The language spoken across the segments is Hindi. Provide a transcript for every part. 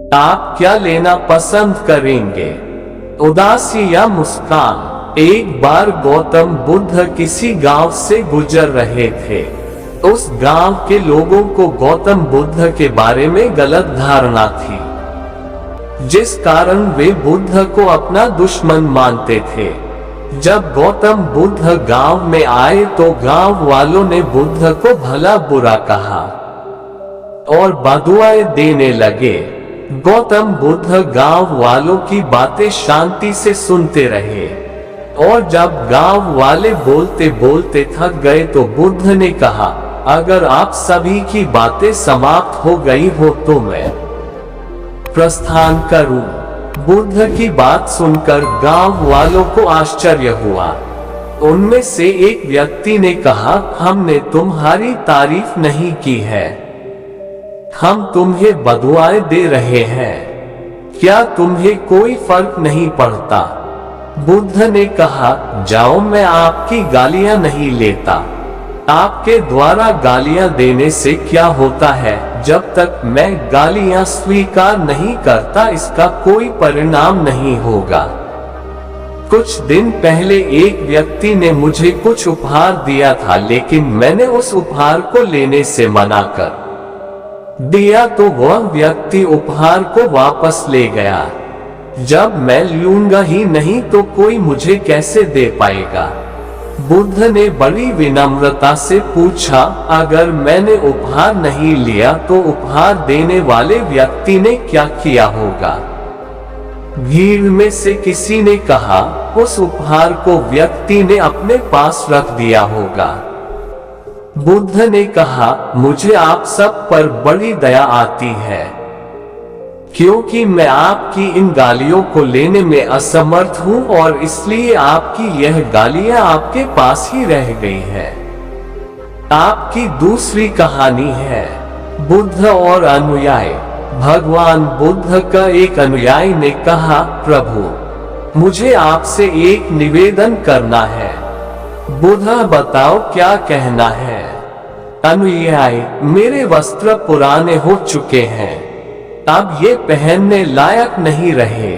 आप क्या लेना पसंद करेंगे, उदासी या मुस्कान? एक बार गौतम बुद्ध किसी गांव से गुजर रहे थे। उस गांव के लोगों को गौतम बुद्ध के बारे में गलत धारणा थी, जिस कारण वे बुद्ध को अपना दुश्मन मानते थे। जब गौतम बुद्ध गांव में आए तो गांव वालों ने बुद्ध को भला बुरा कहा और बदुआएं देने लगे। गौतम बुद्ध गांव वालों की बातें शांति से सुनते रहे और जब गांव वाले बोलते बोलते थक गए तो बुद्ध ने कहा, अगर आप सभी की बातें समाप्त हो गई हो तो मैं प्रस्थान करूं। बुद्ध की बात सुनकर गांव वालों को आश्चर्य हुआ। उनमें से एक व्यक्ति ने कहा, हमने तुम्हारी तारीफ नहीं की है, हम तुम्हें बदुआएं दे रहे हैं, क्या तुम्हें कोई फर्क नहीं पड़ता? बुद्ध ने कहा, जाओ, मैं आपकी गालियां नहीं लेता। आपके द्वारा गालियां देने से क्या होता है? जब तक मैं गालियां स्वीकार नहीं करता इसका कोई परिणाम नहीं होगा। कुछ दिन पहले एक व्यक्ति ने मुझे कुछ उपहार दिया था, लेकिन मैंने उस उपहार को लेने से मना कर दिया तो वह व्यक्ति उपहार को वापस ले गया। जब मैं लूंगा ही नहीं तो कोई मुझे कैसे दे पाएगा? बुद्ध ने बड़ी विनम्रता से पूछा, अगर मैंने उपहार नहीं लिया तो उपहार देने वाले व्यक्ति ने क्या किया होगा? भीड़ में से किसी ने कहा, उस उपहार को व्यक्ति ने अपने पास रख दिया होगा। बुद्ध ने कहा, मुझे आप सब पर बड़ी दया आती है, क्योंकि मैं आपकी इन गालियों को लेने में असमर्थ हूं और इसलिए आपकी यह गालियां आपके पास ही रह गई हैं। आपकी दूसरी कहानी है बुद्ध और अनुयायी। भगवान बुद्ध का एक अनुयायी ने कहा, प्रभु, मुझे आपसे एक निवेदन करना है। बुद्ध, बताओ क्या कहना है? अनुयायी, मेरे वस्त्र पुराने हो चुके हैं, अब ये पहनने लायक नहीं रहे,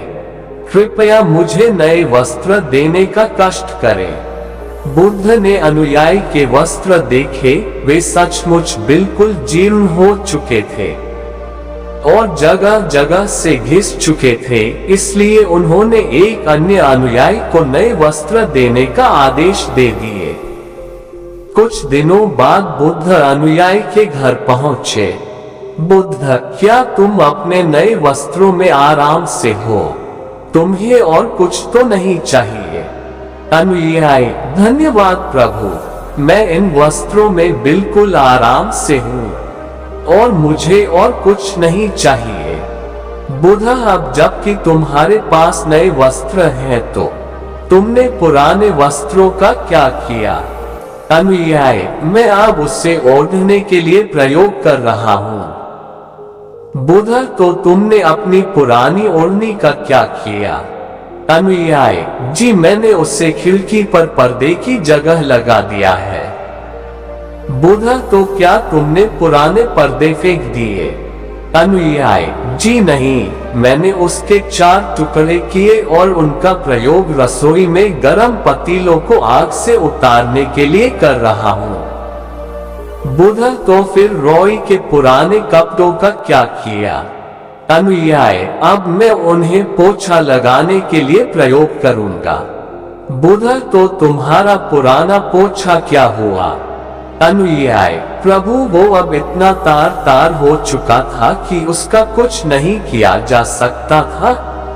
कृपया मुझे नए वस्त्र देने का कष्ट करें। बुद्ध ने अनुयायी के वस्त्र देखे, वे सचमुच बिल्कुल जीर्ण हो चुके थे और जगह जगह से घिस चुके थे, इसलिए उन्होंने एक अन्य अनुयायी को नए वस्त्र देने का आदेश दे दिए। कुछ दिनों बाद बुद्ध अनुयायी के घर पहुंचे। बुद्ध, क्या तुम अपने नए वस्त्रों में आराम से हो? तुम्हें और कुछ तो नहीं चाहिए? अनुयायी, धन्यवाद प्रभु, मैं इन वस्त्रों में बिल्कुल आराम से हूँ और मुझे और कुछ नहीं चाहिए। बुद्ध, अब जबकि तुम्हारे पास नए वस्त्र हैं तो तुमने पुराने वस्त्रों का क्या किया? अनुयायी, मैं अब उससे ओढ़ने के लिए प्रयोग कर रहा हूँ। बुद्ध, तो तुमने अपनी पुरानी ओढ़नी का क्या किया? अनुयायी, जी मैंने उससे खिड़की पर पर्दे की जगह लगा दिया है। बुद्ध, तो क्या तुमने पुराने पर्दे फेंक दिए? अनुयायी, जी नहीं, मैंने उसके 4 टुकड़े किए और उनका प्रयोग रसोई में गर्म पतीलों को आग से उतारने के लिए कर रहा हूँ। बुद्ध, तो फिर रोई के पुराने कपड़ों का क्या किया? अनुयायी, अब मैं उन्हें पोछा लगाने के लिए प्रयोग करूंगा। बुद्ध, तो तुम्हारा पुराना पोछा क्या हुआ? अनुयायी, प्रभु, वो अब इतना तार तार हो चुका था कि उसका कुछ नहीं किया जा सकता था,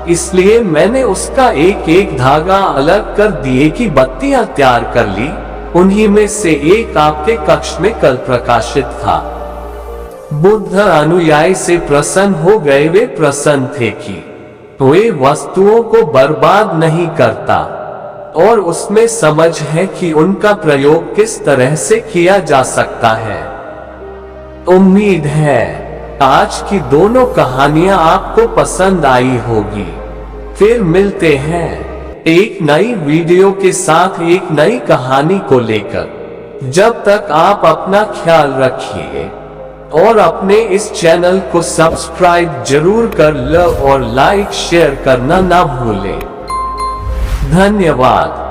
इसलिए मैंने उसका एक एक धागा अलग कर दिए की बत्तियां तैयार कर ली। उन्हीं में से एक आपके कक्ष में कल प्रकाशित था। बुद्ध अनुयायी से प्रसन्न हो गए। वे प्रसन्न थे कि वे वस्तुओं को बर्बाद नहीं करता और उसमें समझ है कि उनका प्रयोग किस तरह से किया जा सकता है। उम्मीद है आज की दोनों कहानियां आपको पसंद आई होगी। फिर मिलते हैं एक नई वीडियो के साथ एक नई कहानी को लेकर। जब तक आप अपना ख्याल रखिए और अपने इस चैनल को सब्सक्राइब जरूर कर लो और लाइक शेयर करना ना भूलें। धन्यवाद।